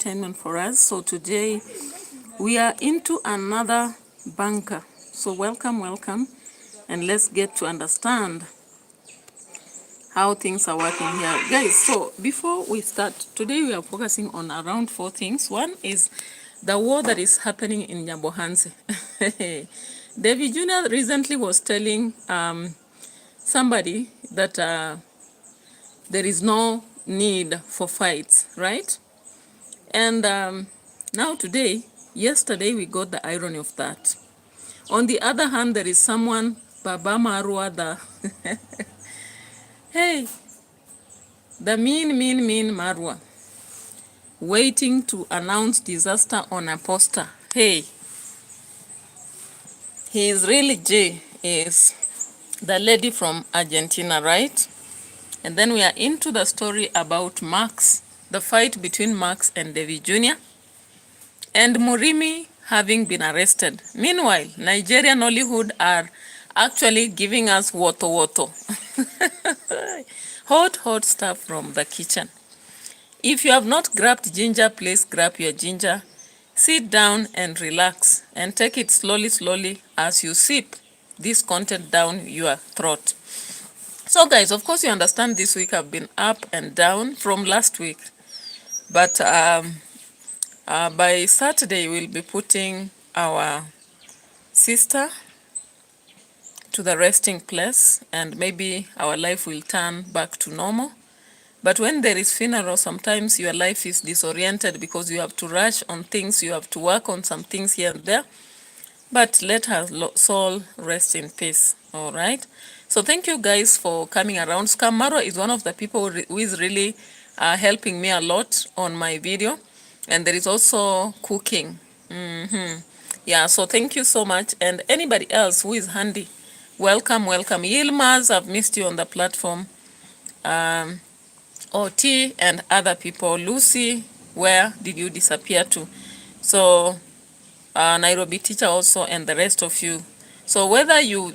entertainment for us. So today we are into another bunker. So welcome, and let's get to understand how things are working here. Guys, so before we start, today we are focusing on around 4 things. One is the war that is happening in Nyabohanse. David Jr. recently was telling somebody that there is no need for fights, right? And now yesterday we got the irony of that. On the other hand, there is someone, Baba Marwa, hey, the mean Marwa, waiting to announce disaster on a poster. Hey, he is really J, is the lady from Argentina, right? And then we are into the story about Max, the fight between Max and David Jr. and MURIMI having been arrested. Meanwhile, Nigerian NOLYHOOD are actually giving us woto. Hot stuff from the kitchen. If you have not grabbed ginger, please grab your ginger. Sit down and relax and take it slowly as you sip this content down your throat. So guys, of course you understand this week I've been up and down from last week. But by Saturday, we'll be putting our sister to the resting place, and maybe our life will turn back to normal. But when there is funeral, sometimes your life is disoriented because you have to rush on things, you have to work on some things here and there. But let her soul rest in peace, all right? So thank you guys for coming around. MURIMI is one of the people who is really helping me a lot on my video. And there is also cooking. Yeah, so thank you so much. And anybody else who is handy, welcome. Yilmaz, I've missed you on the platform. OT and other people. Lucy, where did you disappear to? So Nairobi teacher also, and the rest of you. So whether you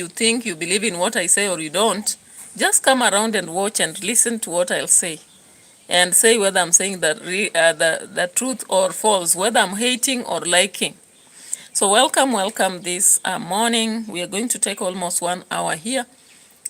think you believe in what I say or you don't, just come around and watch and listen to what I'll say. And say whether I'm saying the truth or false, whether I'm hating or liking. So welcome this morning. We are going to take almost 1 hour here.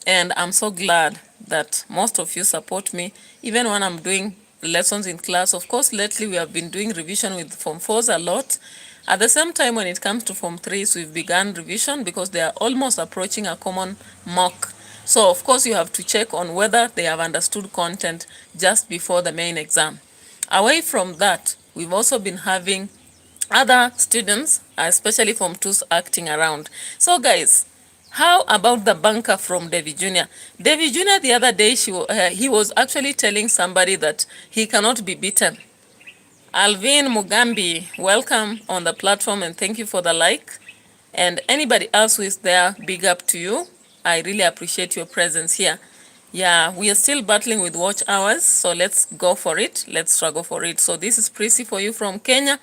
And I'm so glad that most of you support me, even when I'm doing lessons in class. Of course, lately we have been doing revision with Form 4s a lot. At the same time, when it comes to Form 3s, we've begun revision because they are almost approaching a common mock. So, of course, you have to check on whether they have understood content just before the main exam. Away from that, we've also been having other students, especially Form 2s, acting around. So, guys, how about the banker from David Jr.? David Jr. the other day, he was actually telling somebody that he cannot be beaten. Alvin Mugambi, welcome on the platform and thank you for the like. And anybody else who is there, big up to you. I really appreciate your presence here. Yeah, we are still battling with watch hours, so let's go for it. Let's struggle for it. So this is Prissy for you from Kenya,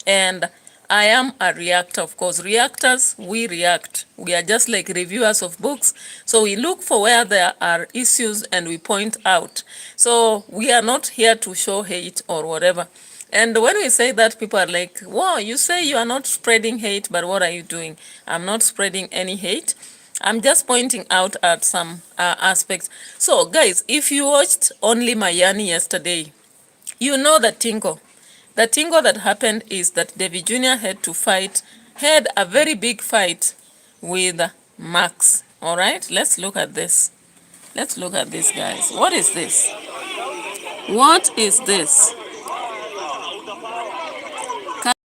and I am a reactor. Of course, reactors, we react. We are just like reviewers of books. So we look for where there are issues and we point out. So we are not here to show hate or whatever. And when we say that, people are like, wow, you say you are not spreading hate, but what are you doing? I'm not spreading any hate. I'm just pointing out at some aspects. So, guys, if you watched Only Mayani yesterday, you know the tingo. The tingo that happened is that David Jr. had a very big fight with Max. All right, let's look at this. Let's look at this, guys. What is this? What is this?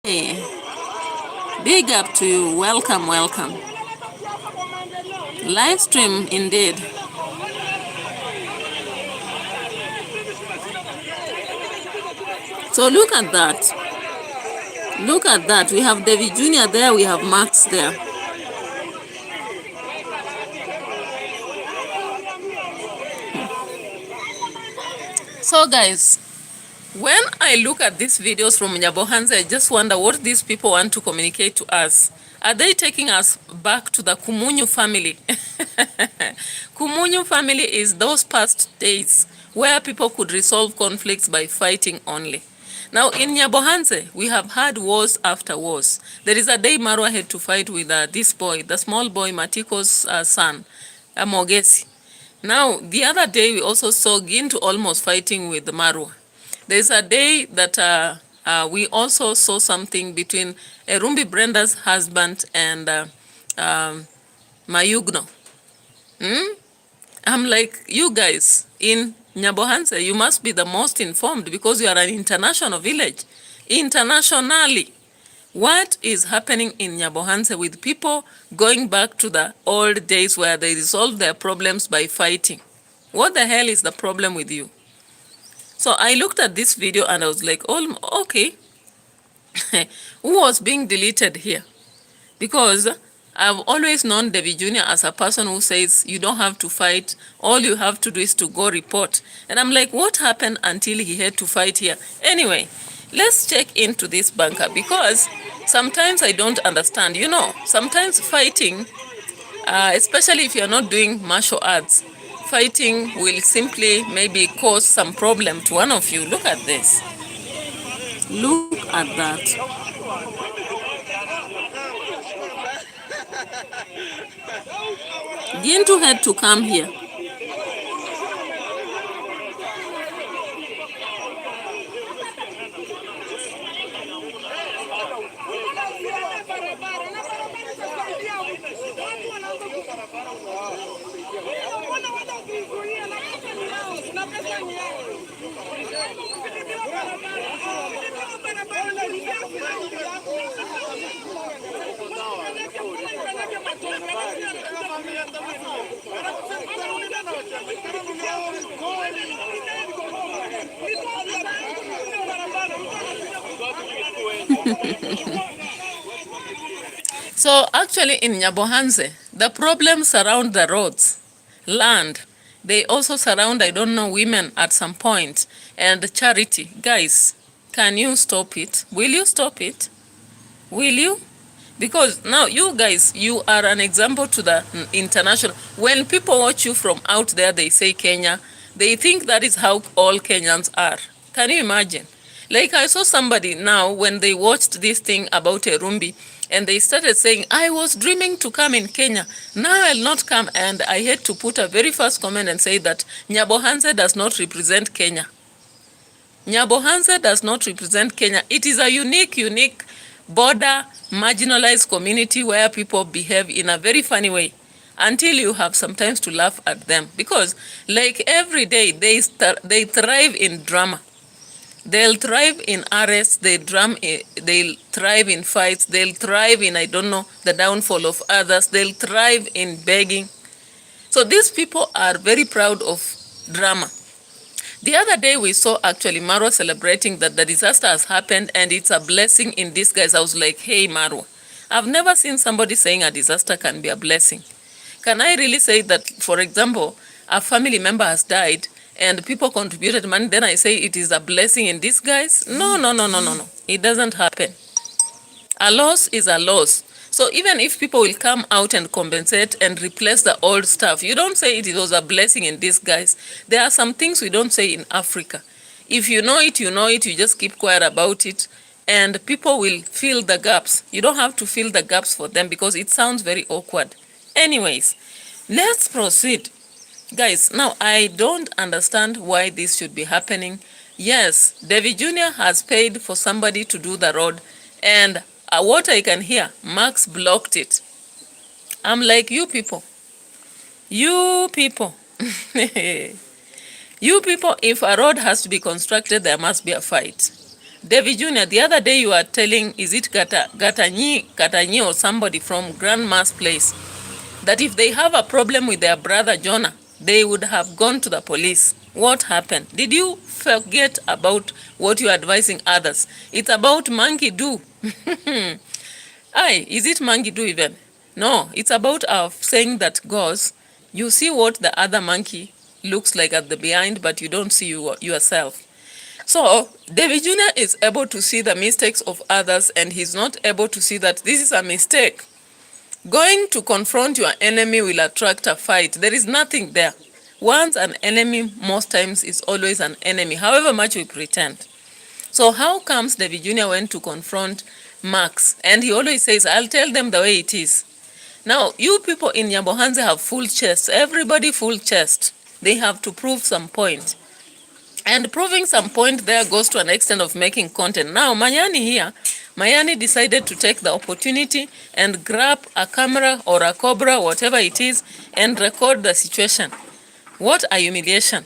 Hey, big up to you. Welcome. Live stream indeed. So look at that. Look at that. We have David Jr. there. We have Max there. So guys, when I look at these videos from Nyabohanse, I just wonder what these people want to communicate to us. Are they taking us back to the Kumunyu family? Kumunyu family is those past days where people could resolve conflicts by fighting only. Now, in Nyabohanse, we have had wars after wars. There is a day Marwa had to fight with this boy, the small boy, Matiko's son, Mogesi. Now, the other day, we also saw Gintu almost fighting with Marwa. There's a day that we also saw something between Rumbi Brenda's husband and Mayugno. I'm like, you guys in Nyabohanse, you must be the most informed because you are an international village. Internationally, what is happening in Nyabohanse with people going back to the old days where they resolve their problems by fighting? What the hell is the problem with you? So I looked at this video and I was like, oh, okay, who was being deleted here? Because I've always known Devi Jr. as a person who says you don't have to fight, all you have to do is to go report. And I'm like, what happened until he had to fight here? Anyway, let's check into this bunker because sometimes I don't understand. You know, sometimes fighting, especially if you're not doing martial arts, fighting will simply maybe cause some problem to one of you. Look at this. Look at that. Gintu had to come here. So actually in Nyabohanse, the problems surround the roads, land. They also surround, I don't know, women at some point, and charity. Guys, can you stop it? Will you stop it? Will you? Because now you guys, you are an example to the international. When people watch you from out there, they say Kenya, they think that is how all Kenyans are. Can you imagine? Like I saw somebody now when they watched this thing about Erumbi and they started saying, I was dreaming to come in Kenya. Now I'll not come. And I had to put a very first comment and say that Nyabohanse does not represent Kenya. Nyabohanse does not represent Kenya. It is a unique border marginalized community where people behave in a very funny way until you have sometimes to laugh at them because like every day they thrive in drama. They'll thrive in arrests, they'll thrive in fights, they'll thrive in, I don't know, the downfall of others, they'll thrive in begging. So these people are very proud of drama. The other day we saw actually Marwa celebrating that the disaster has happened and it's a blessing in disguise. I was like, hey Marwa, I've never seen somebody saying a disaster can be a blessing. Can I really say that, for example, a family member has died and people contributed money, then I say it is a blessing in disguise? No. It doesn't happen. A loss is a loss. So even if people will come out and compensate and replace the old stuff, you don't say it was a blessing in disguise. There are some things we don't say in Africa. If you know it, you know it, you just keep quiet about it, and people will fill the gaps. You don't have to fill the gaps for them because it sounds very awkward. Anyways, let's proceed. Guys, now I don't understand why this should be happening. Yes, Devi Jr. has paid for somebody to do the road, and what I can hear, Max blocked it. I'm like, you people, you people, if a road has to be constructed, there must be a fight. Devi Jr., the other day you are telling, is it Gatanyi or somebody from Grandma's place, that if they have a problem with their brother Jonah, they would have gone to the police. What happened? Did you forget about what you're advising others? It's about monkey do. Is it monkey do even? No, it's about saying that goes, you see what the other monkey looks like at the behind, but you don't see yourself. So David Jr. is able to see the mistakes of others, and he's not able to see that this is a mistake. Going to confront your enemy will attract a fight. There is nothing there. Once an enemy, most times is always an enemy, however much we pretend. So how comes David Jr. went to confront Max? And he always says, I'll tell them the way it is. Now, you people in Nyabohanze have full chest. Everybody full chest. They have to prove some point. And proving some point there goes to an extent of making content. Now, Mayani decided to take the opportunity and grab a camera or a cobra, whatever it is, and record the situation. What a humiliation.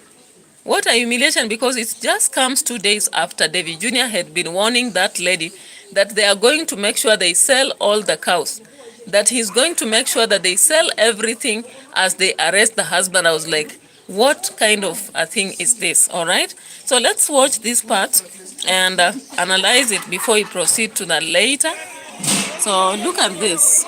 What a humiliation, because it just comes 2 days after David Jr. had been warning that lady that they are going to make sure they sell all the cows, that he's going to make sure that they sell everything as they arrest the husband. I was like, what kind of a thing is this? All right, so let's watch this part and analyze it before we proceed to the later. So look at this.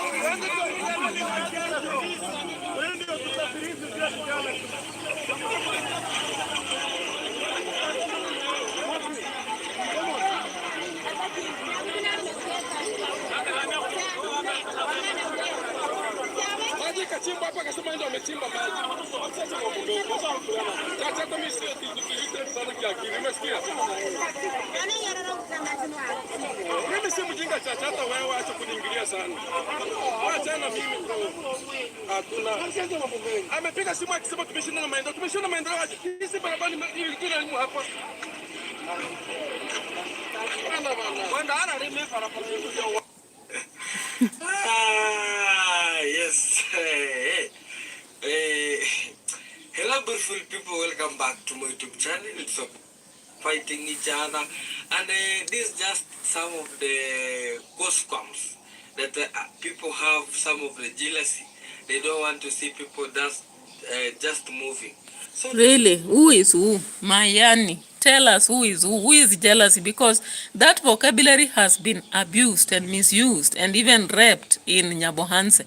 Yes. Hello, beautiful people. Welcome back to my YouTube channel. It's fighting each other, and this is just some of the goosebumps that people have. Some of the jealousy. They don't want to see people just moving. So really, who is who? Mayani, tell us who is who. Who is jealousy? Because that vocabulary has been abused and misused and even raped in Nyabohanse.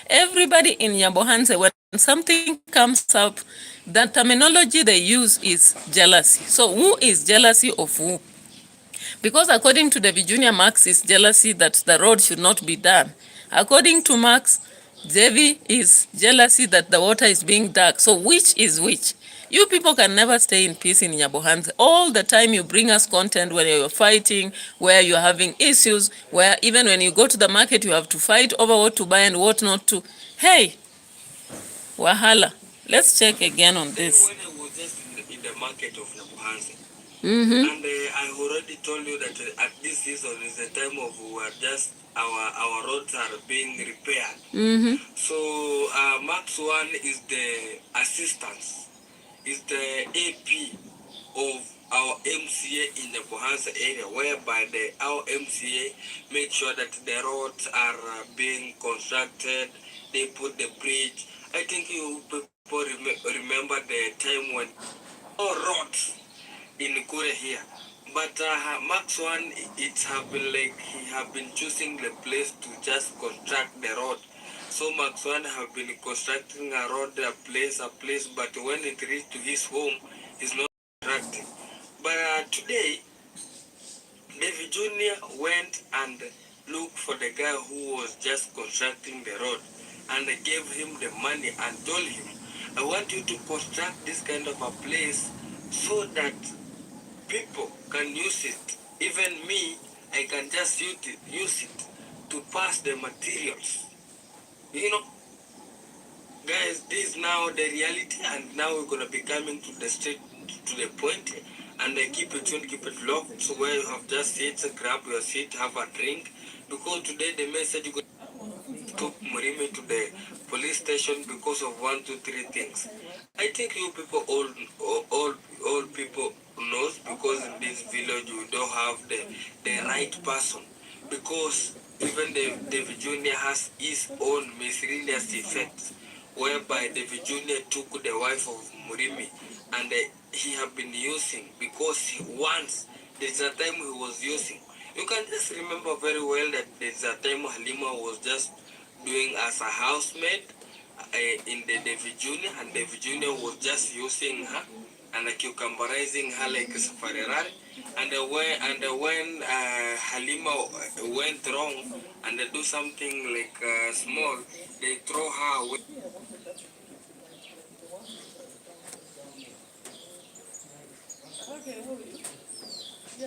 Everybody in Nyabohanse, when something comes up, the terminology they use is jealousy. So who is jealousy of who? Because according to David Jr., Max is jealousy that the road should not be done. According to Max, Devi is jealousy that the water is being dug. So which is which? You people can never stay in peace in Nyabohanse. All the time you bring us content when you're fighting, where you're having issues, where even when you go to the market, you have to fight over what to buy and what not to. Hey, Wahala. Let's check again on this. when I was just in the market of Nyabohanse, Mm-hmm. and I already told you that at this season is the time of our roads are being repaired. Mm-hmm. So Max One is the assistant, is the AP of our MCA in the Bohansa area, whereby our MCA make sure that the roads are being constructed. They put the bridge. I think you people remember the time when all roads in Korea here. But Max One, it have been like he have been choosing the place to just construct the road. So Max One have been constructing a road, a place, but when it reached to his home, he's not constructing. But today, David Jr. went and looked for the guy who was just constructing the road, and they gave him the money and told him, I want you to construct this kind of a place so that people can use it. Even me, I can just use it to pass the materials. You know, guys, this is now the reality, and now we're gonna be coming to the straight to the point, and keep it tuned, keep it locked. So where you have just sit, grab your seat, have a drink, because today the message took MURIMI to the police station because of 1, 2, 3 things. I think you people all people knows, because in this village we don't have the right person, because even the Junior has his own miscellaneous effects, whereby David Jr. took the wife of MURIMI, and he have been using, because once there's a time he was using. You can just remember very well that there's a time Halima was just doing as a housemaid in the David Jr., and David Jr. was just using her and cucumberizing her like a safarerari. And when Halima went wrong and they do something like small, they throw her away. I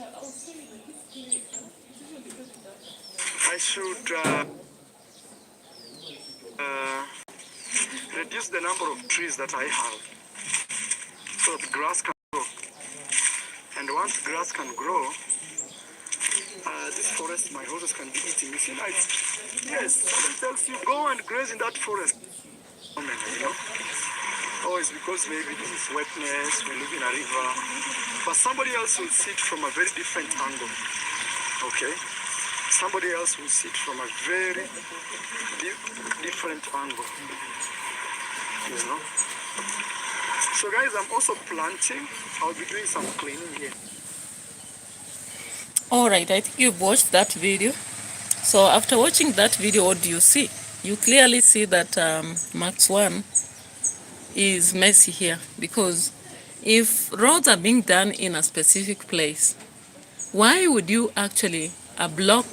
should reduce the number of trees that I have so the grass can grow. And once grass can grow, this forest, my horses can be eating. You see, like, yes, somebody tells you, go and graze in that forest. You know? Oh, it's because maybe this is wetness, we live in a river. But somebody else will see it from a very different angle. Okay? Somebody else will see it from a very different angle. You know? So guys, I'm also planting. I'll be doing some cleaning here. Alright, I think you've watched that video. So after watching that video, what do you see? You clearly see that Max 1 is messy here, because if roads are being done in a specific place, why would you actually block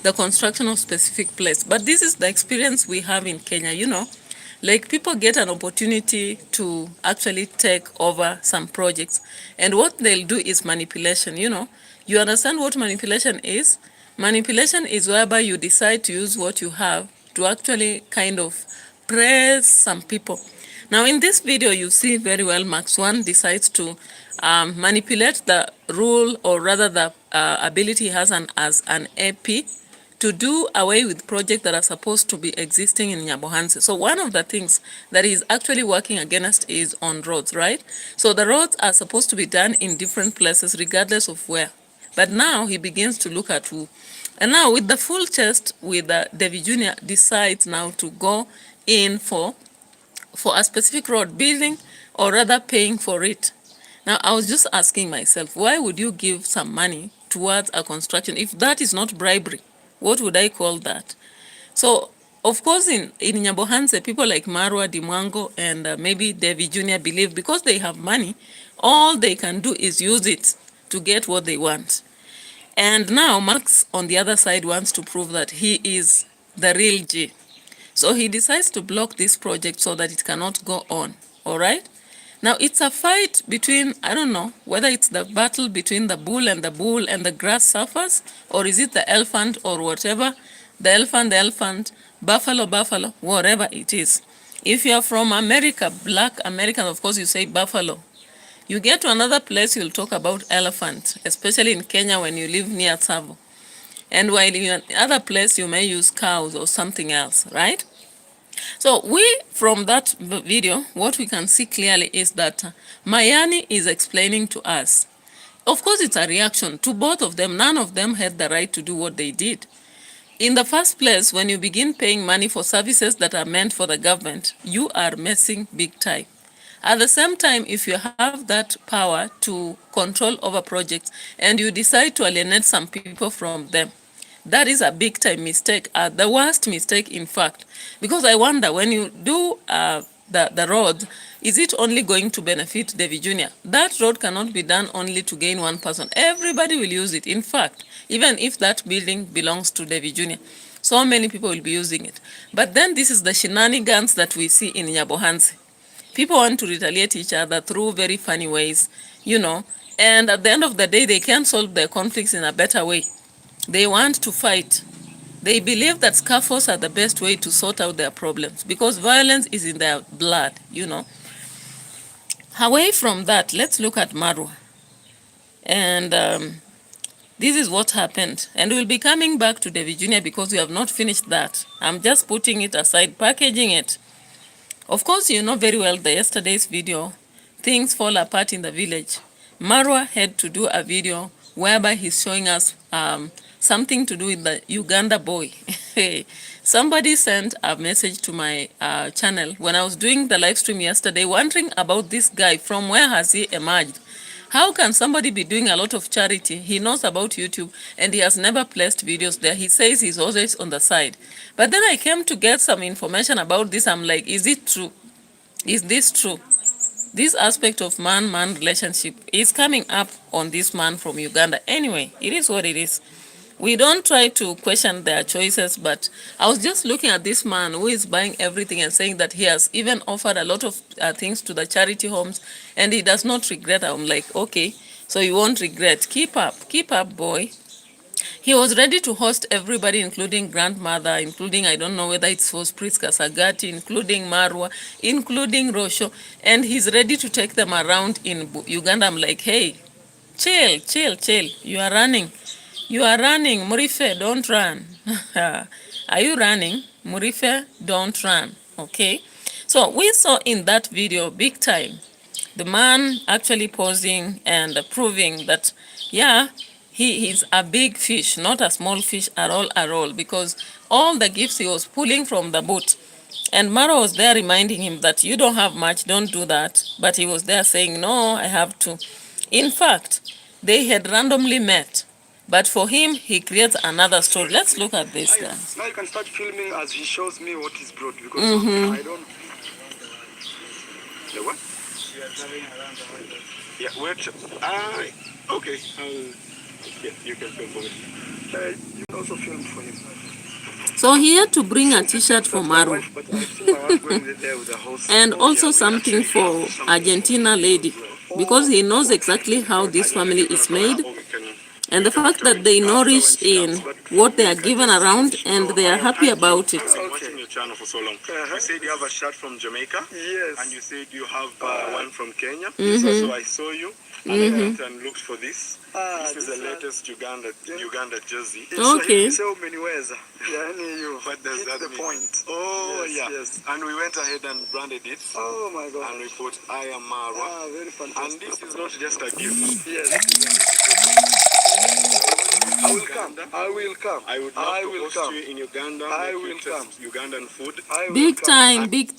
the construction of specific place? But this is the experience we have in Kenya, you know. Like, people get an opportunity to actually take over some projects, and what they'll do is manipulation, you know. You understand what manipulation is? Manipulation is whereby you decide to use what you have to actually kind of press some people. Now in this video, you see very well Max 1 decides to manipulate the rule, or rather the ability he has as an AP, to do away with projects that are supposed to be existing in Nyabohanse. So one of the things that he's actually working against is on roads, right? So the roads are supposed to be done in different places regardless of where. But now he begins to look at who. And now with the full chest, with David Jr. decides now to go in for a specific road building, or rather paying for it. Now, I was just asking myself, why would you give some money towards a construction? If that is not bribery, what would I call that? So, of course, in Nyabohanse, people like Marwa, Dimwango, and maybe David Jr. believe because they have money, all they can do is use it to get what they want. And now Max, on the other side, wants to prove that he is the real G. So he decides to block this project so that it cannot go on, all right? Now it's a fight between, I don't know, whether it's the battle between the bull and the grass suffers, or is it the elephant or whatever, the elephant, buffalo, whatever it is. If you are from America, black American, of course you say buffalo. You get to another place, you'll talk about elephant, especially in Kenya when you live near Tsavo. And while in another place, you may use cows or something else, right? So from that video, what we can see clearly is that Mayani is explaining to us. Of course, it's a reaction to both of them. None of them had the right to do what they did. In the first place, when you begin paying money for services that are meant for the government, you are messing big time. At the same time, if you have that power to control over projects and you decide to alienate some people from them, that is a big time mistake, the worst mistake in fact. Because I wonder, when you do the road, is it only going to benefit David Jr.? That road cannot be done only to gain one person. Everybody will use it. In fact, even if that building belongs to David Jr., so many people will be using it. But then this is the shenanigans that we see in Nyabohanse. People want to retaliate each other through very funny ways, you know, and at the end of the day, they can't solve their conflicts in a better way. They want to fight. They believe that scaffolds are the best way to sort out their problems because violence is in their blood, you know. Away from that, let's look at Marwa. And this is what happened. And we'll be coming back to David Jr. because we have not finished that. I'm just putting it aside, packaging it. Of course, you know very well the yesterday's video, things fall apart in the village. Marwa had to do a video whereby he's showing us something to do with the Uganda boy. Somebody sent a message to my channel when I was doing the live stream yesterday, wondering about this guy, from where has he emerged? How can somebody be doing a lot of charity? He knows about YouTube and he has never placed videos there. He says he's always on the side. But then I came to get some information about this. I'm like, is it true? Is this true? This aspect of man-man relationship is coming up on this man from Uganda. Anyway, it is what it is. We don't try to question their choices, but I was just looking at this man who is buying everything and saying that he has even offered a lot of things to the charity homes and he does not regret. I'm like, okay, So you won't regret. Keep up, boy. He was ready to host everybody, including grandmother, including, I don't know whether it was Priska Sagati, including Marwa, including RoCIO, and he's ready to take them around in Uganda. I'm like, hey, chill. You are running. Murife, don't run. Are you running? Murife, don't run. Okay? So we saw in that video, big time, the man actually posing and proving that, yeah, he is a big fish, not a small fish at all, because all the gifts he was pulling from the boat. And Mara was there reminding him that you don't have much, don't do that. But he was there saying, no, I have to. In fact, they had randomly met. But for him, he creates another story. Let's look at this, guys. Now you can start filming as he shows me what he's brought, because I don't... The what? Yeah, wait. Okay. Yeah, you can film for me. You can also film for him. So he had to bring a t-shirt for Maru. And also something for Argentina lady. Because he knows exactly how this family is made. And the fact that they nourish in what they are given around and they are happy about it. I've been watching your channel for so long. You said you have a shirt from Jamaica. Yes. And you said you have one from Kenya. So I saw you. And I went and looked for this. This is the latest Uganda jersey. Okay. What does that mean? Point. Oh, yes, yeah. Yes. And we went ahead and branded it. Oh, my God. And we put, I am Marwa. Very fantastic. And this is not just a gift. Yes. I will come. I would love to host you in Uganda. I will come. Ugandan food. Big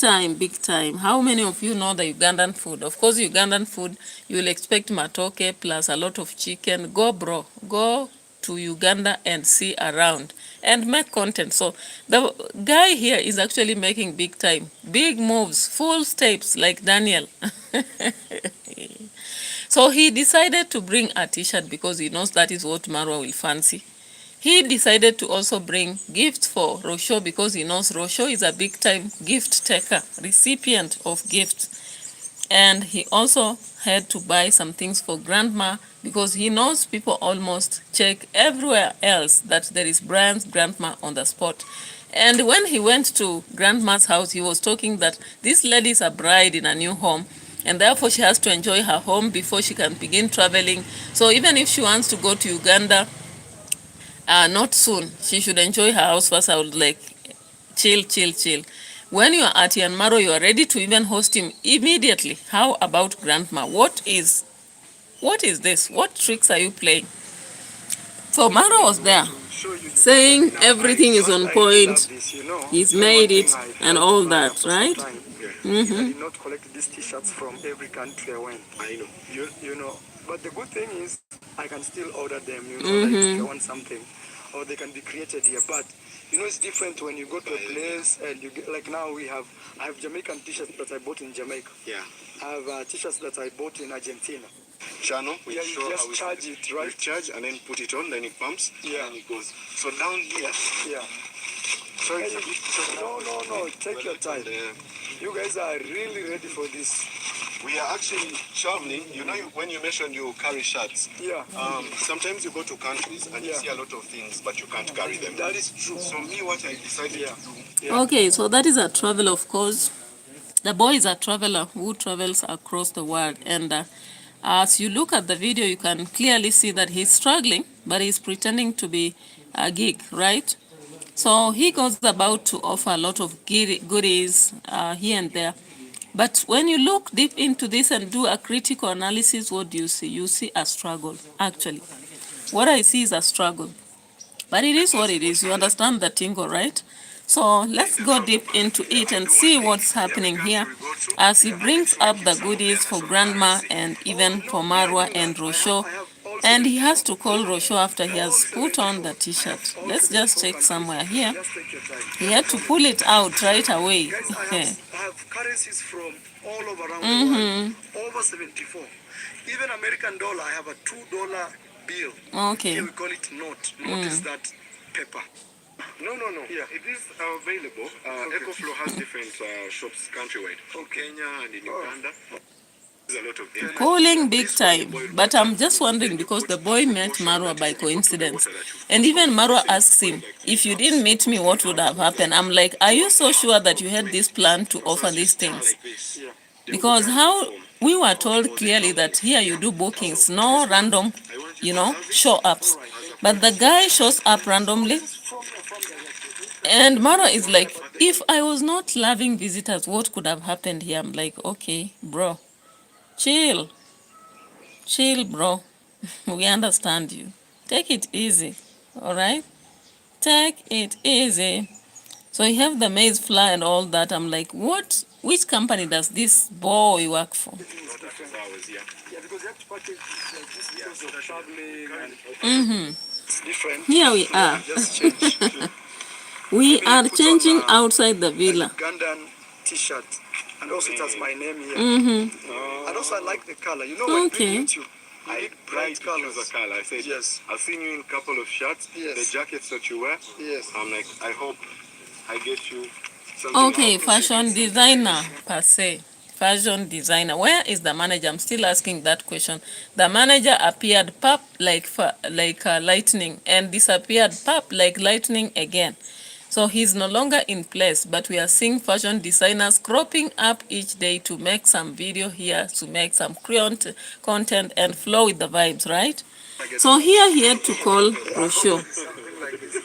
time. How many of you know the Ugandan food? Of course, Ugandan food, you will expect matoke plus a lot of chicken. Go, bro. Go to Uganda and see around and make content. So the guy here is actually making big time, big moves, full steps like Daniel. So he decided to bring a t-shirt because he knows that is what Marwa will fancy. He decided to also bring gifts for RoCIO because he knows RoCIO is a big time gift taker, recipient of gifts. And he also had to buy some things for grandma because he knows people almost check everywhere else that there is Brian's grandma on the spot. And when he went to grandma's house, he was talking that this lady is a bride in a new home, and therefore she has to enjoy her home before she can begin traveling. So even if she wants to go to Uganda, not soon, she should enjoy her house first. I would like, chill. When you are at Yanmaro, you are ready to even host him immediately. How about grandma? What is this? What tricks are you playing? So Maro was there, saying everything is on point, he's made it, and all that, right? I did not collect these t-shirts from every country I went. I know. You know, but the good thing is I can still order them, like if I want something, or they can be created here. But you know, it's different when you go to a place and you get, like now I have Jamaican t-shirts that I bought in Jamaica. Yeah. I have t-shirts that I bought in Argentina. Channel, we show just how charge it, right? We charge and then put it on, then it pumps, and it goes. So down here, so it's a bit, no, take your time. You guys are really ready for this. We are actually traveling. You know, when you mentioned you carry shirts, sometimes you go to countries and you see a lot of things, but you can't carry them. That is true. So me, what I decided to do. Okay, so that is a travel, of course. The boy is a traveler who travels across the world, and as you look at the video, you can clearly see that he's struggling, but he's pretending to be a geek, right? So he goes about to offer a lot of goodies here and there. But when you look deep into this and do a critical analysis, what do you see? You see a struggle, actually. What I see is a struggle. But it is what it is. You understand the tingle, right? So let's go deep into it and see what's happening here as he brings up the goodies for grandma and even for Marwa and RoCIO. And he has to call RoCIO after he has put on the t-shirt. Let's just check somewhere here. He had to pull it out right away. I have currencies from all over around the world, over 74. Even American dollar, I have a $2 bill. Okay. Here we call it note. Note is that paper. No. Yeah, it is available. EcoFlow has different shops countrywide. Kenya and in Uganda. Cooling big time. But I'm just wondering because the boy met Marwa by coincidence. And even Marwa asks him, if you didn't meet me, what would have happened? I'm like, are you so sure that you had this plan to offer these things? Because how we were told clearly that here you do bookings, no random, show ups. But the guy shows up randomly. And Marwa is like, if I was not loving visitors, what could have happened here? I'm like, okay, bro, chill. Chill, bro. We understand you. Take it easy. All right? Take it easy. So you have the maize flour and all that. I'm like, what? Which company does this boy work for? Yeah, because you have to package like this because of traveling and it's different. Here we are. Just change. We are changing outside the villa. Ugandan t-shirt. And also it has my name here. And also I like the color. You know when Okay. YouTube, I bright colors. The color. I said, Yes. I've seen you in a couple of shirts, Yes. the jackets that you wear. Yes. I'm like, I hope I get you something. Okay, out of fashion it. designer per se. Fashion designer. Where is the manager? I'm still asking that question. The manager appeared pop like lightning and disappeared pop like lightning again. So he's no longer in place, but we are seeing fashion designers cropping up each day to make some video here, to make some content and flow with the vibes, right? So here he had to call RoCIO. Something like this.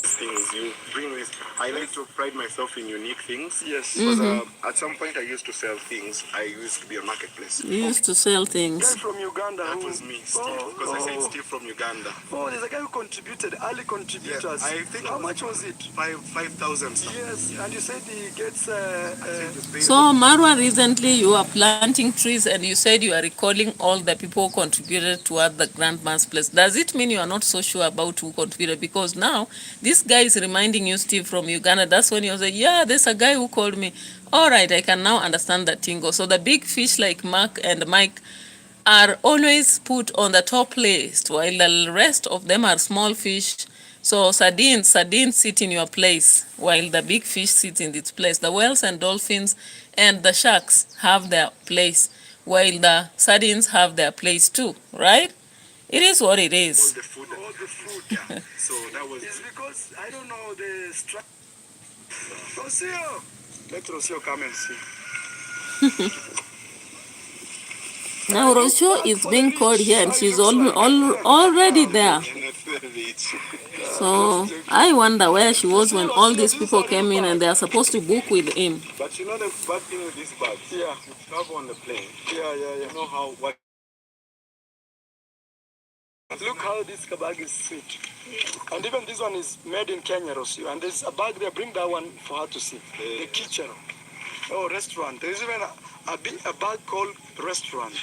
Things you bring this. I like to pride myself in unique things. Yes. Because at some point I used to sell things. I used to be a marketplace. He used to sell Guy things. from Uganda. That who- was me, Steve. Because I said Steve from Uganda. Oh, there's a guy who contributed, early contributors. I think How much was it? 5,000 something. Yes, and you said he gets. So Marwa, recently you are planting trees and you said you are recalling all the people who contributed toward the grandma's place. Does it mean you are not so sure about who contributed? Because now this guy is reminding you, Steve, from Uganda. That's when you say, yeah, there's a guy who called me. All right, I can now understand that tingo. So the big fish like Mark and Mike are always put on the top list, while the rest of them are small fish. So sardines sit in your place, while the big fish sit in its place. The whales and dolphins and the sharks have their place, while the sardines have their place too, right? It is what it All is. the food. all the food. Yeah. So that was. It's because I don't know the structure. RoCIO! Let RoCIO come and see. Now RoCIO is being called here and she's already there. So I wonder where she was when all these people came in and they are supposed to book with him. But you know the bad thing with this bag? Yeah. You travel on the plane. Yeah. You know how what Look how this bag is sweet. And even this one is made in Kenya, RoCIO. And there's a bag there, bring that one for her to see. The kitchen. Oh, restaurant. There's even a bag called restaurant.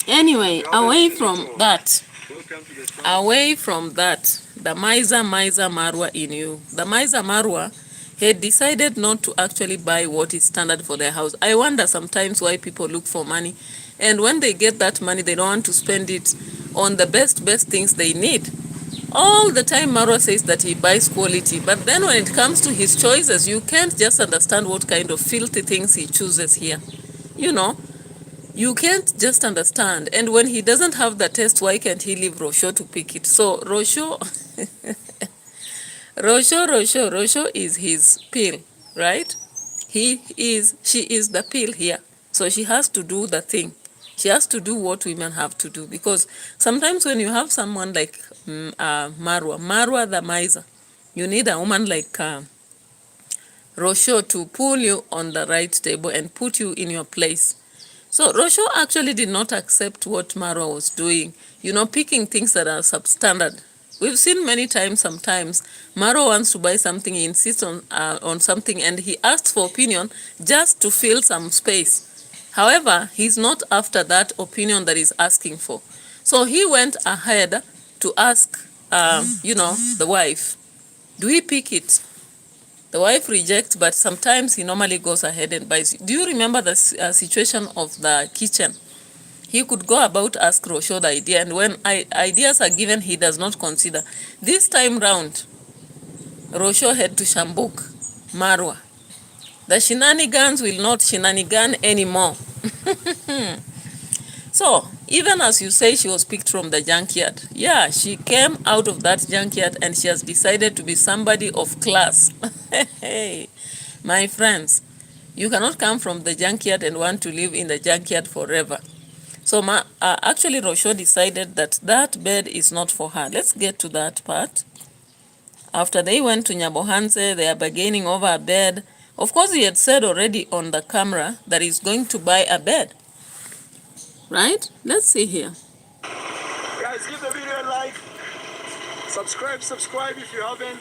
Anyway, away from that, the miser Marwa in you. The miser Marwa had decided not to actually buy what is standard for their house. I wonder sometimes why people look for money, and when they get that money, they don't want to spend it on the best things they need. All the time Marwa says that he buys quality, but then when it comes to his choices, you can't just understand what kind of filthy things he chooses here. You can't just understand. And when he doesn't have the taste, why can't he leave RoCIO to pick it? So RoCIO is his pill, right? She is the pill here. So she has to do the thing. She has to do what women have to do. Because sometimes when you have someone like Marwa the miser, you need a woman like RoCIO to pull you on the right table and put you in your place. So RoCIO actually did not accept what Marwa was doing, picking things that are substandard. We've seen many times, sometimes, Marwa wants to buy something, he insists on something, and he asks for opinion just to fill some space. However, he's not after that opinion that he's asking for. So he went ahead to ask, the wife, do we pick it? The wife rejects, but sometimes he normally goes ahead and buys. Do you remember the situation of the kitchen? He could go about ask RoCIO the idea, and when ideas are given, he does not consider. This time round, RoCIO had to shambuk Marwa. The shenanigans will not shenanigan anymore. So, even as you say she was picked from the junkyard, yeah, she came out of that junkyard and she has decided to be somebody of class. Hey, my friends, you cannot come from the junkyard and want to live in the junkyard forever. So, actually, RoCIO decided that that bed is not for her. Let's get to that part. After they went to Nyabohanse, they are bargaining over a bed. Of course, he had said already on the camera that he's going to buy a bed. Right? Let's see here. Guys, give the video a like. Subscribe if you haven't.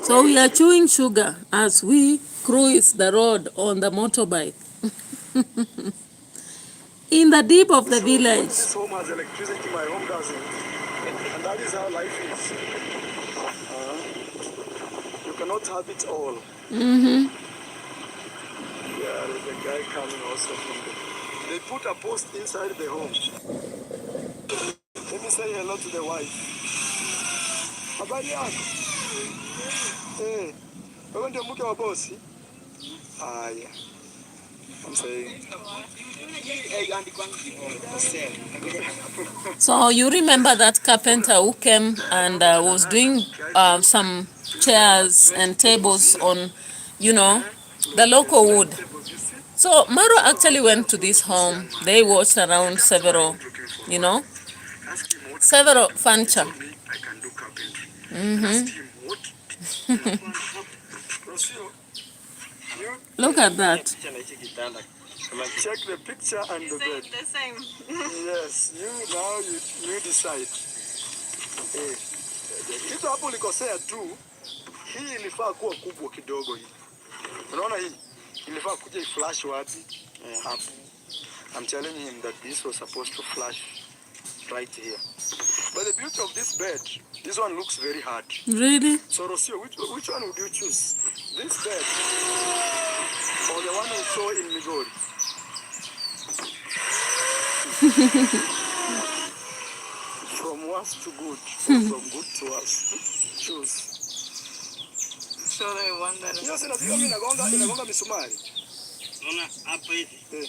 So we are chewing sugar as we cruise the road on the motorbike. In the deep of the village. This home has electricity, my home doesn't. And that is how life is. You cannot have it all. Yeah, there's a guy coming also from the... They put a post inside the home. Let me say hello to the wife. Habari yako? Eh, wewe ndio mke wa bosi? Aya. I'm saying. So you remember that carpenter who came and was doing some chairs and tables on, you know, the local wood. So Marwa actually went to this home. They watched around several, you know, several furniture. Look at that. Check the picture and the bed. The same. Yes, you decide. Kitu hapo ulikosea tu, hii ilifaa kuwa kubwa kidogo hii. Unaona hii? Ilifaa kuja flash wapi? Hapo. I'm telling him that this was supposed to flash right here. But the beauty of this bed, this one looks very hard. Really? So RoCIO, which one would you choose? This bed or the one we saw in Migori? From worse to good, from good to worse. Choose. So the one that is... Yes, inagonga misumari. Unaona hapa hivi.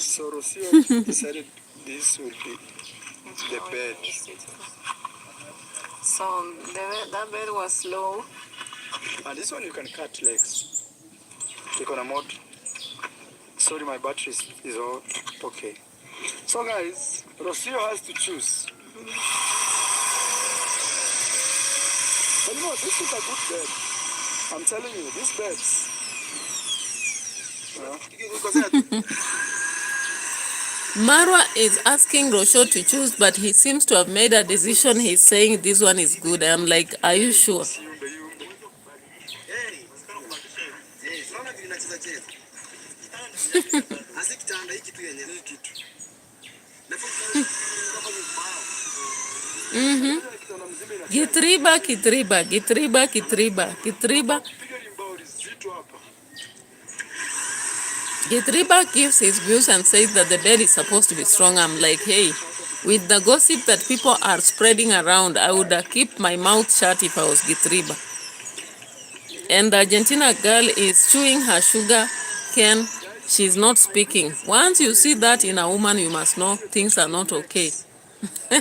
So RoCIO decided this would be the bed. So that bed was low. And this one you can cut legs. Click on a mod. Sorry, my battery is all okay. So guys, RoCIO has to choose. But you know, this is a good bed. I'm telling you, these beds. Marwa is asking RoCIO to choose, but he seems to have made a decision. He's saying this one is good. I'm like, are you sure? Kitriba. Gitriba gives his views and says that the bed is supposed to be strong. I'm like, hey, with the gossip that people are spreading around, I would keep my mouth shut if I was Gitriba. And the Argentina girl is chewing her sugar cane. She's not speaking. Once you see that in a woman, you must know things are not okay.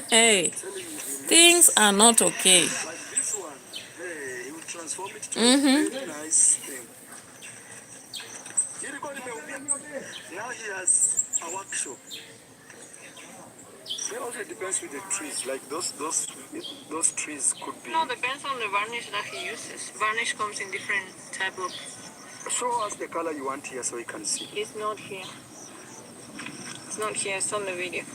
Hey, things are not okay. Like this one, hey, he will transform it to a very nice thing. Now he has a workshop. It also depends with the trees. Like those trees could be. No, depends on the varnish that he uses. Varnish comes in different type of... Show us the color you want here so we can see. It's not here. It's not here. It's on the video.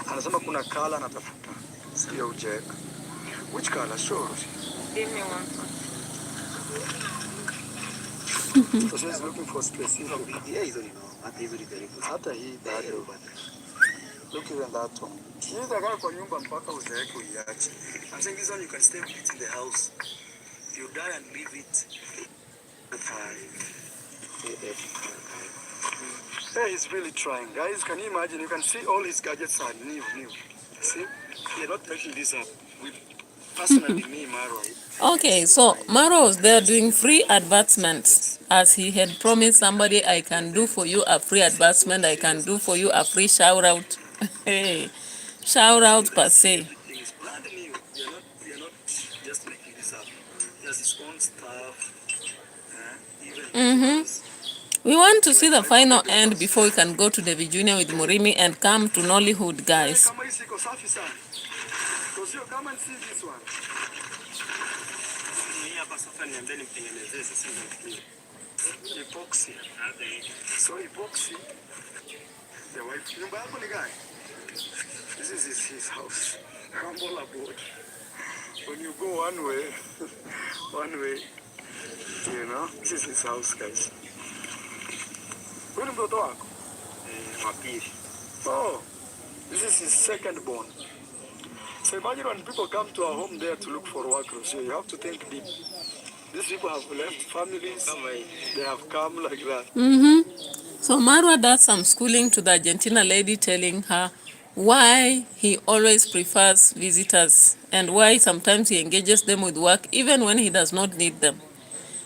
Anasema kuna color anatafuta. Sio ujeka. Which color? Show us. Give me one. So she's looking for specific. Hata hii bado. Look even that one. Unaweza kaa kwa nyumba mpaka uzeeke uiache. I'm saying this one you can stay with it in the house. You die and leave it. Hey, he's really trying. Guys, can you imagine? You can see all his gadgets are new. See? You're not making this up. We personally, me, Marwa. Okay, so Maro was there doing free advertisements as he had promised somebody, I can do for you a free advertisement, I can do for you a free shout out. Hey, shout out per se. Everything is brand new. You're not just making this up. He has his own stuff. Even We want to see the final end before we can go to Devi Junior with Murimi and come to Nollyhood, guys. Kama hisi iko safi sana. Because come and see this one. Hii hapa sasa niambie nimtengenezee sasa ndio. Epoxy. So epoxy. The wife, nyumba yako ni gani? This is his house. Humble abode. When you go one way, you know, this is his house, guys. Huyu ni mtoto wako? Wa pili. Oh, this is his second born. So imagine when people come to our home there to look for work, so you have to think deep. These people have left families, they have come like that. So Marwa does some schooling to the Argentina lady, telling her why he always prefers visitors and why sometimes he engages them with work even when he does not need them.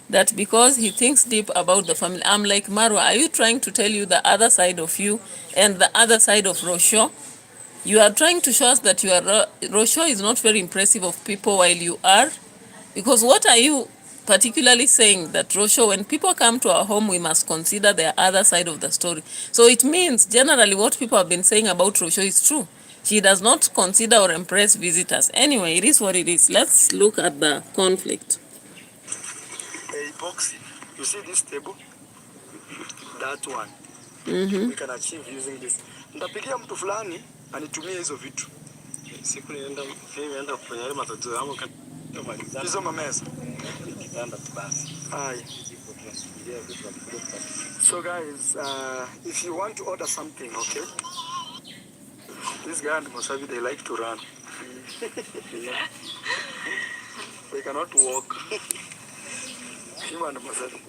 That because he thinks deep about the family. I'm like, Marwa, are you trying to tell you the other side of you and the other side of RoCIO? You are trying to show us that you are RoCIO is not very impressive of people while you are? Because what are you particularly saying that RoCIO, when people come to our home, we must consider their other side of the story? So it means generally what people have been saying about RoCIO is true. She does not consider or impress visitors. Anyway, it is what it is. Let's look at the conflict. Epoxy. You see this table? That one. We can achieve using this. Ndapigia mtu fulani anitumie hizo vitu. Siku nienda kufanya ile matatizo yangu hizo mamesa. Kitanda tu basi. Hai. So guys, if you want to order something, okay? This guy and Mosavi, they like to run. They cannot walk. Him and Mosavi.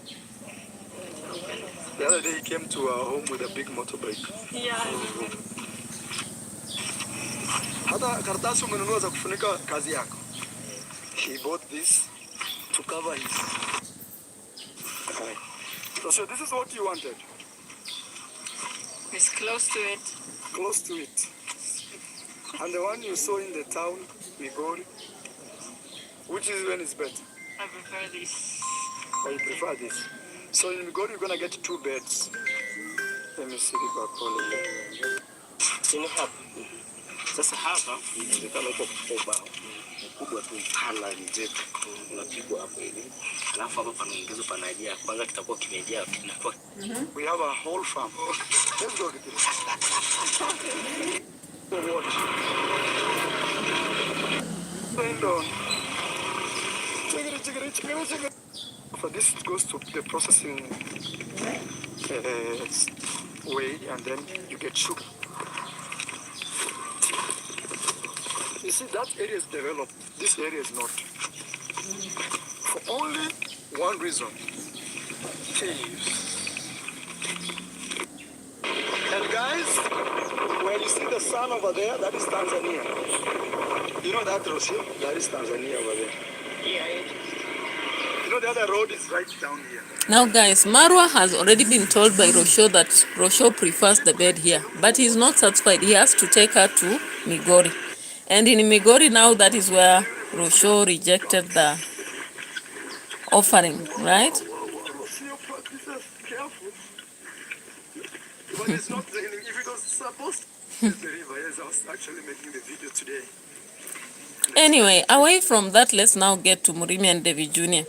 The other day he came to our home with a big motorbike. Yeah. Hata karatasi umenunua za kufunika kazi yako. He bought this to cover his. So this is what you wanted. It's close to it. Close to it. And the one you saw in the town, Migori, which is when it's better? I prefer this. I prefer this. So in Migori, you're gonna get 2 beds. Let me see if I call it. Sasa hapa inawezekana uko kubwa mkubwa tu hala nje unapigwa hapo hivi alafu hapa panaongezwa panajia kwanza kitakuwa kimejaa kinakuwa we have a whole farm. Let's go get it. For this it goes to the processing way and then you get sugar. You see, that area is developed. This area is not. For only one reason. Caves. And guys, when you see the sun over there, that is Tanzania. You know that, RoCIO? That is Tanzania over there. Yeah. You know the other road is right down here. Now guys, Marwa has already been told by RoCIO that RoCIO prefers the bed here, but he's not satisfied. He has to take her to Migori. And in Migori now, that is where RoCIO rejected the offering, right? Careful. But it's not raining. If it was supposed to the river, yes, I was actually making the video today. Anyway, away from that, let's now get to Murimi and Devi Junior.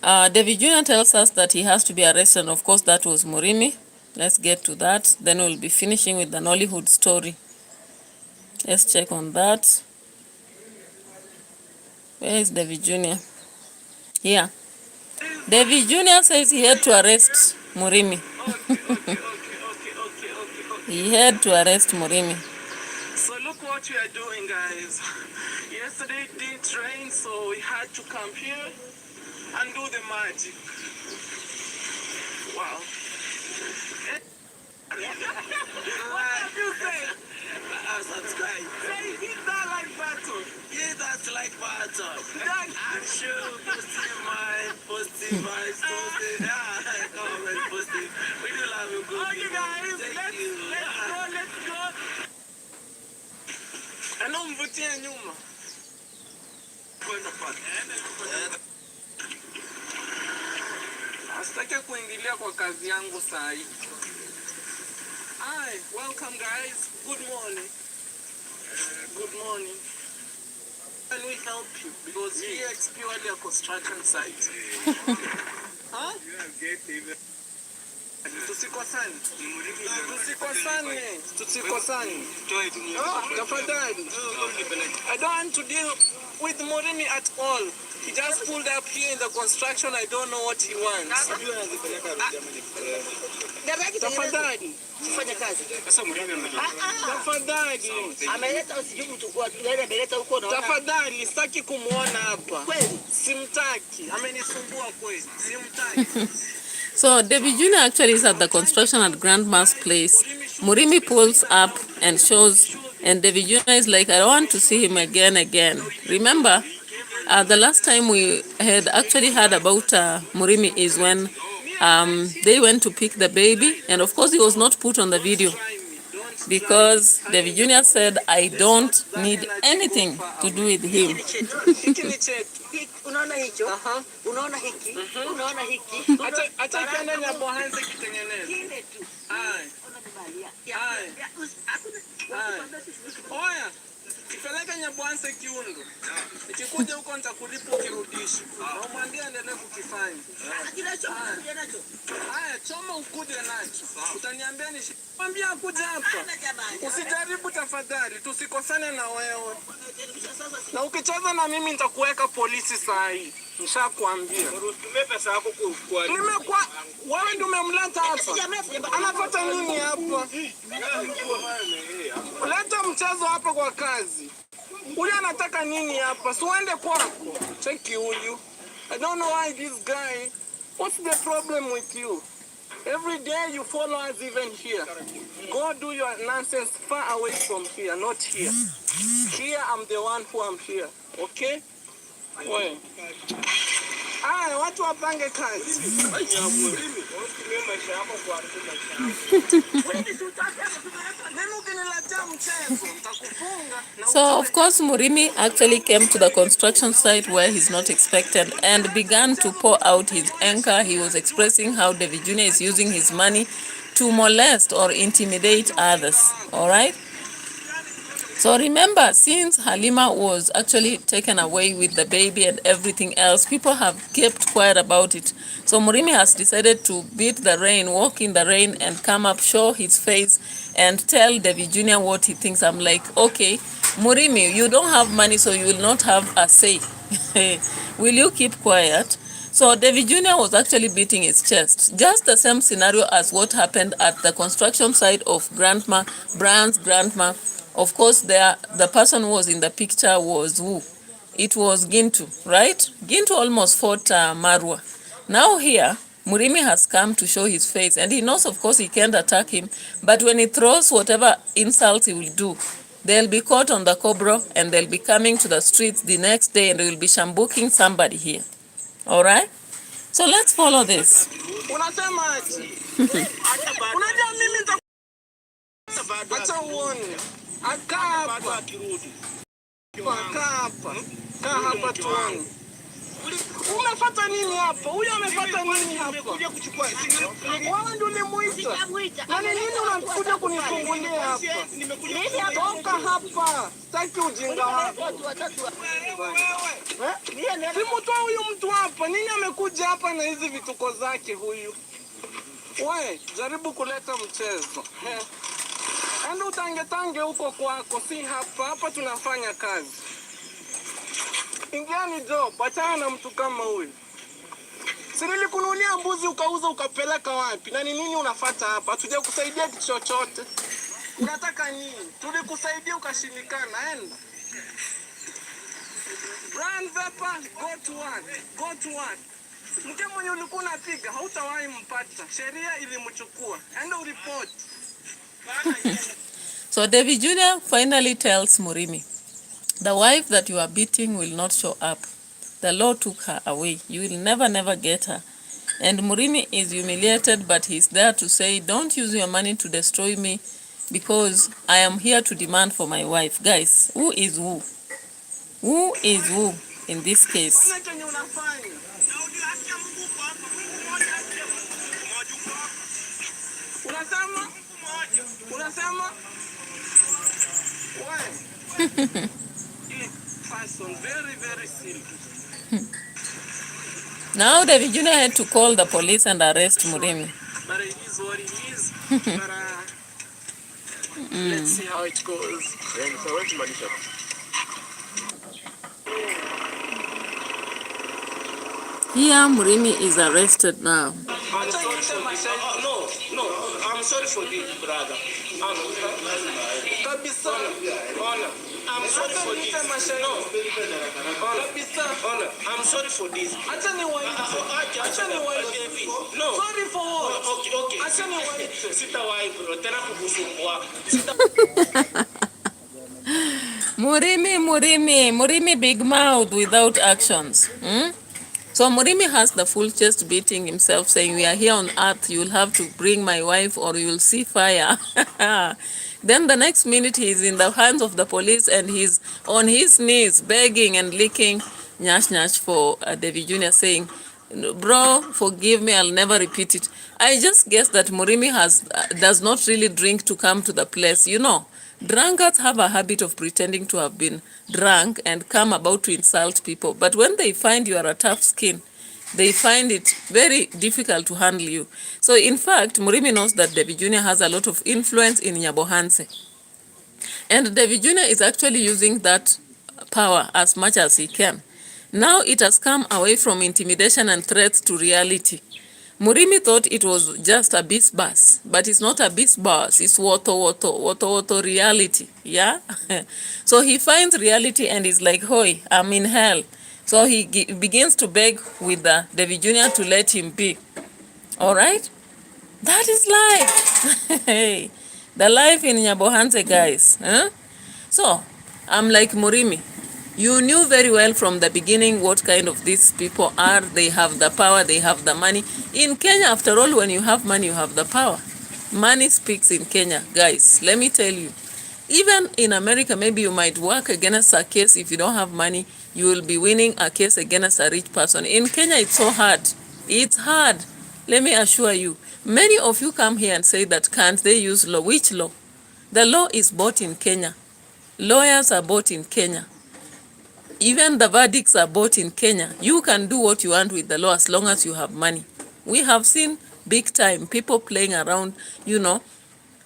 Devi Junior tells us that he has to be arrested, and of course that was Murimi. Let's get to that. Then we'll be finishing with the Nollyhood story. Let's check on that. Where is Devi Junior? Here. Devi Junior says he had to arrest Murimi. He had to arrest Murimi. So look what we are doing, guys. Yesterday it didn't rain, so we had to come here and do the magic. Wow. What have you said? Subscribe. Pitia nyuma. Asitake kuingilia kwa kazi yangu saa hii. Hi, welcome guys. Good morning. Good morning. Can we help you? Because here it's purely a construction site. Huh? Tusikosane. Tafadhali. I don't want to deal with Murimi at all. He just pulled up here in the construction. I don't know what he wants. Tafadhali. Fanya kazi. Tafadhali. Ameleta usijibu tu kwa yale ameleta huko na. Tafadhali, sitaki kumuona hapa. Kweli? Simtaki. Amenisumbua kweli. Simtaki. So David Jr. actually is at the construction at Grandma's place. Murimi pulls up and shows, and David Jr. is like, I don't want to see him again. Remember, the last time we had actually heard about Murimi is when they went to pick the baby, and of course he was not put on the video because David Jr. said, I don't need anything to do with him. Unaona hicho? Unaona hiki? Unaona hiki? Acha kwenda na bohanze kitengeneza. Kile tu. Hai. Hai. Oya. Kipeleka Nyabohanse Kiundo. Nikikuja huko nitakulipa ukirudisha. Na umwambie endelee kukifanya. Haya, choma ukuje nacho. Utaniambia mwambie akuje hapa. Usijaribu tafadhali, tusikosane na wewe. Na ukicheza na mimi nitakuweka polisi saa hii. Nishakwambia. Tume pesa yako kwa. Wewe ndio umemleta hapa. Anapata nini hapa? Leta mchezo hapa kwa kazi. Huyu anataka nini hapa? Si uende kwako. Cheki huyu. I don't know why this guy. What's the problem with you? Every day you follow us even here. Go do your nonsense far away from here, not here. Here I'm the one who am here. Okay? Wewe. Watu wapange kazi. So of course Murimi actually came to the construction site where he's not expected and began to pour out his anger. He was expressing how David Jr. is using his money to molest or intimidate others. All right? So remember, since Halima was actually taken away with the baby and everything else, people have kept quiet about it. So Murimi has decided to beat the rain, walk in the rain and come up, show his face and tell David Jr. what he thinks. I'm like, okay, Murimi, you don't have money, so you will not have a say. Will you keep quiet? So David Jr. was actually beating his chest. Just the same scenario as what happened at the construction site of Grandma, Brian's grandma. Of course, the person who was in the picture was who? It was Gintu, right? Gintu almost fought Marwa. Now here, Murimi has come to show his face, and he knows, of course, he can't attack him. But when he throws whatever insults he will do, they'll be caught on the cobra, and they'll be coming to the streets the next day, and they will be shambuking somebody here. All right? So let's follow this. Kaa hapa tuone. Umefuata nini hapa? Huyu amefuata nini hapa? Kuja kuchukua. Wewe ndio ulimuita. Na nini unakuja kunifungulia hapa? Toka hapa. Sitaki ujinga wako. Simutoa huyu mtu hapa. Nini amekuja hapa na hizi vituko zake huyu? Wewe jaribu kuleta mchezo. Ando utangetange huko kwako, si hapa. Hapa tunafanya kazi. Ingiani job, achana na mtu kama huyu. Si nilikununulia mbuzi ukauza ukapeleka wapi? Na ni nini unafuata hapa? Hatujakusaidia kitu chochote. Unataka nini? Tulikusaidia ukashindikana, enda. Brand Vapor, go to work. Go to work. Mke mwenye ulikuwa unapiga, hautawahi mpata. Sheria ilimchukua. Enda uripoti. So David Jr. finally tells Murimi, the wife that you are beating will not show up. The law took her away. You will never get her. And Murimi is humiliated, but he's there to say, don't use your money to destroy me. because I am here to demand for my wife. Guys, who is who? Who is who in this case? Fanya chenye unafanya. Unasema? Unasema? Wewe. Hii person very very serious. Now the Virginia had to call the police and arrest Murimi. But it is what it is. But let's see how it goes. Here Murimi is arrested now. I'm sorry for this. No, I'm sorry for this, brother. Kabisa. I'm sorry for this. No. Kabisa. I'm sorry for this. Acha ni waite. No. Sorry for what? Okay. Acha ni waite. Sitawahi bro. Tena kukusumbua. Murimi big mouth without actions. So Murimi has the full chest beating himself, saying, we are here on earth, you will have to bring my wife or you will see fire. Then the next minute he's in the hands of the police and he's on his knees begging and licking nyash for David Jr. saying, bro, forgive me, I'll never repeat it. I just guess that Murimi does not really drink to come to the place. You know, drunkards have a habit of pretending to have been drunk and come about to insult people. But when they find you are a tough skin, they find it very difficult to handle you. So in fact, Murimi knows that David Jr. has a lot of influence in Nyabohanse. And David Jr. is actually using that power as much as he can. Now it has come away from intimidation and threats to reality. Murimi thought it was just a beast bus, but it's not a beast bus, it's woto reality, yeah? So he finds reality and is like, hoi, I'm in hell. So he begins to beg with David Jr. to let him be. All right? That is life. Hey, the life in Nyabohanse, guys. Huh? So, I'm like Murimi. You knew very well from the beginning what kind of these people are. They have the power, they have the money. In Kenya, after all, when you have money, you have the power. Money speaks in Kenya, guys. Let me tell you. Even in America, maybe you might work against a case. If you don't have money, you will be winning a case against a rich person. In Kenya, it's so hard. It's hard. Let me assure you. Many of you come here and say that can't they use law? Which law? The law is bought in Kenya. Lawyers are bought in Kenya. Even the verdicts are bought in Kenya. You can do what you want with the law as long as you have money. We have seen big time people playing around, you know,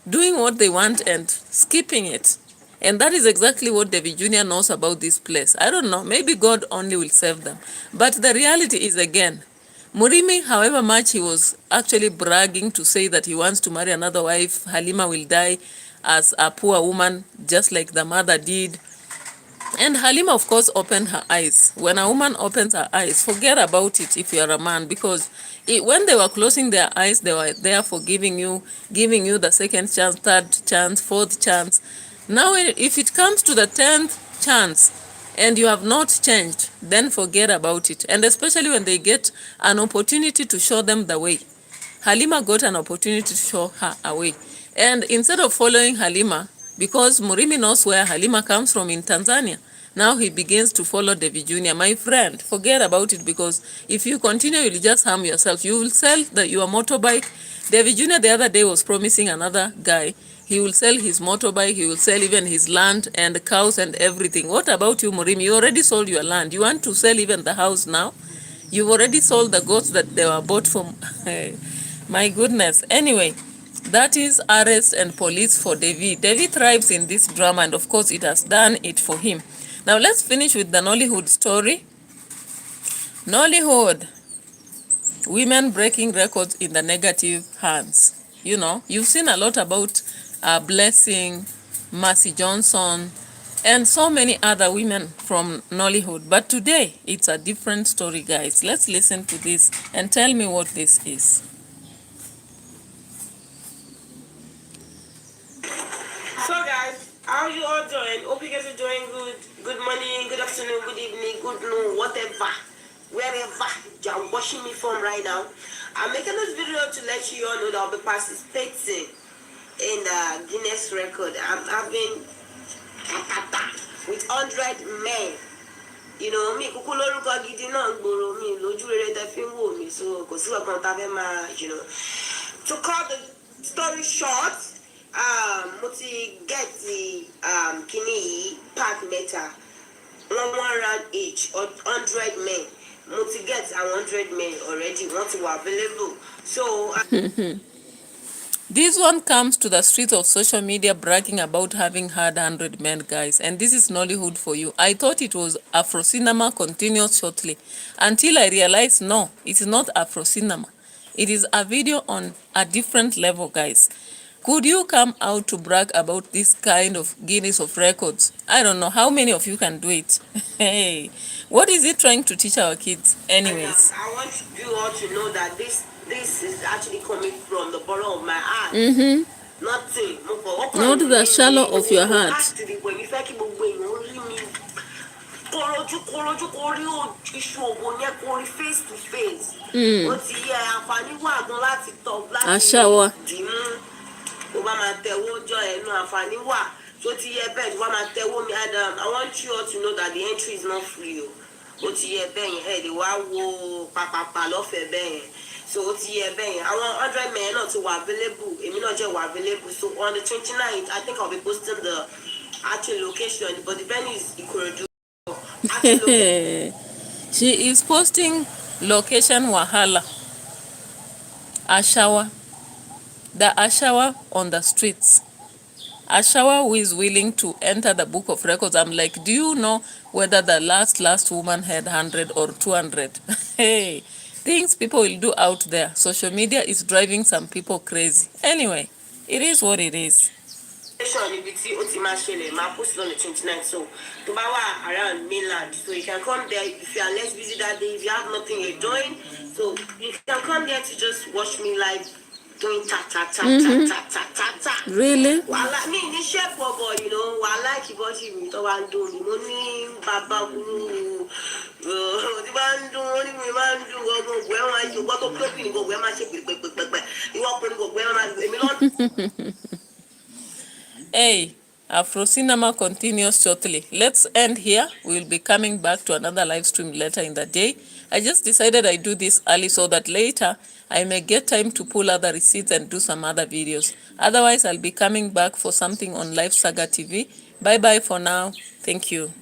doing what they want and skipping it. And that is exactly what David Jr. knows about this place. I don't know, maybe God only will save them. But the reality is, again, Murimi, however much he was actually bragging to say that he wants to marry another wife, Halima will die as a poor woman, just like the mother did. And Halima, of course, opened her eyes. When a woman opens her eyes, forget about it if you are a man, because when they were closing their eyes, they were there for giving you the second chance, third chance, fourth chance. Now, if it comes to the 10th chance and you have not changed, then forget about it. And especially when they get an opportunity to show them the way. Halima got an opportunity to show her a way. And instead of following Halima, because Murimi knows where Halima comes from in Tanzania, now he begins to follow David Jr. My friend, forget about it, because if you continue, you'll just harm yourself. You will sell your motorbike. David Jr. the other day was promising another guy he will sell his motorbike, he will sell even his land and cows and everything. What about you, Murimi? You already sold your land. You want to sell even the house now? You've already sold the goats that they were bought from. My goodness. Anyway, that is arrest and police for David. David thrives in this drama, and of course it has done it for him. Now let's finish with the NOLYHOOD story. NOLYHOOD. Women breaking records in the negative hands. You know, you've seen a lot about Blessing, Mercy Johnson, and so many other women from NOLYHOOD. But today, it's a different story, guys. Let's listen to this and tell me what this is. So guys, how you all doing? Hope you guys are doing good. Good morning, good afternoon, good evening, good noon, whatever. Wherever you're watching me from right now. I'm making this video to let you all know that I'll be participating in the Guinness record. I'm having with 100 men. You know, me kúkú lórúkọ gidi náà gbòòrò mi lójú rere tẹ́ fi ń wò mí, so kò sí ọ̀kan tá a fẹ́ máa, you know. To cut the story short, mo ti get the kini yìí pack mẹ́ta, one round each, 100 men. Mo ti get 100 men already, wọ́n ti wà available. So This one comes to the streets of social media bragging about having had 100 men, guys. And this is Nollyhood for you. I thought it was Afro Cinema continues shortly until I realized no, it is not Afro Cinema. It is a video on a different level, guys. Could you come out to brag about this kind of Guinness of Records? I don't know how many of you can do it. Hey, what is it trying to teach our kids? Anyways. I want you all to know that this is actually coming from the bottom of my heart. Nothing. Not the shallow of your heart. Face to face. A shower. I want you all to know that the entry is not free. So I want 100 men not to available. Not just available. So on the 29th, I think I'll be posting the actual location, but the venue is Ikorodu. She is posting location Wahala. Ashawa. The Ashawa on the streets. Ashawa who is willing to enter the book of records. I'm like, do you know whether the last woman had 100 or 200? Hey, things people will do out there. Social media is driving some people crazy. Anyway, it is what it is. So on the 29th, so tomorrow around mainland, so you can come there if you are less busy that day, if you have nothing you're doing, so you can come there to just watch me live doing ta. Really? Well, like me, this chef boy, you know, I like you watching me to one do the money, baba guru, the man do only me man do go where I you got to plug in go where my ship you walk on go where my Hey, Afro Cinema continues shortly. Let's end here. We'll be coming back to another live stream later in the day. I just decided I do this early so that later I may get time to pull other receipts and do some other videos. Otherwise, I'll be coming back for something on Live Saga TV. Bye-bye for now. Thank you.